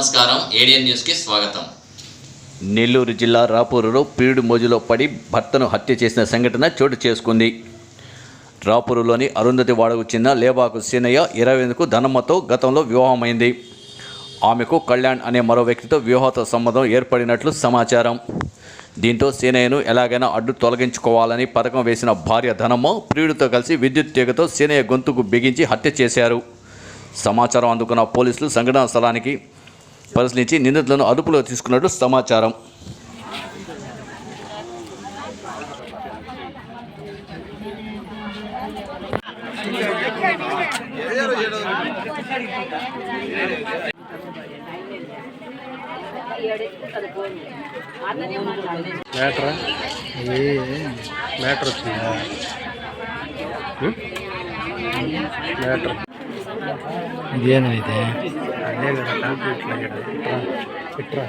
నమస్కారం, ఏడియన్ న్యూస్కి స్వాగతం. నెల్లూరు జిల్లా రాపూరులో ప్రియుడి మోజులో పడి భర్తను హత్య చేసిన సంఘటన చోటు చేసుకుంది. రాపూరులోని అరుంధతి వాడకు చెందిన లేబాకు సీనయ్య 28కు ధనమ్మతో గతంలో వివాహమైంది. ఆమెకు కళ్యాణ్ అనే మరో వ్యక్తితో వివాహత సంబంధం ఏర్పడినట్లు సమాచారం. దీంతో సీనయ్యను ఎలాగైనా అడ్డు తొలగించుకోవాలని పథకం వేసిన భార్య ధనమ్మ ప్రియుడితో కలిసి విద్యుత్ తీగతో సీనయ్య గొంతుకు బిగించి హత్య చేశారు. సమాచారం అందుకున్న పోలీసులు సంఘటనా స్థలానికి పరిశీలించి నిందితులను అదుపులో తీసుకున్నట్లు సమాచారం. మ్యాటర్ వచ్చిందా? మ్యాటర్ ఇదేనైతే అదే కదా కాంక్రీట్ ఇట్రా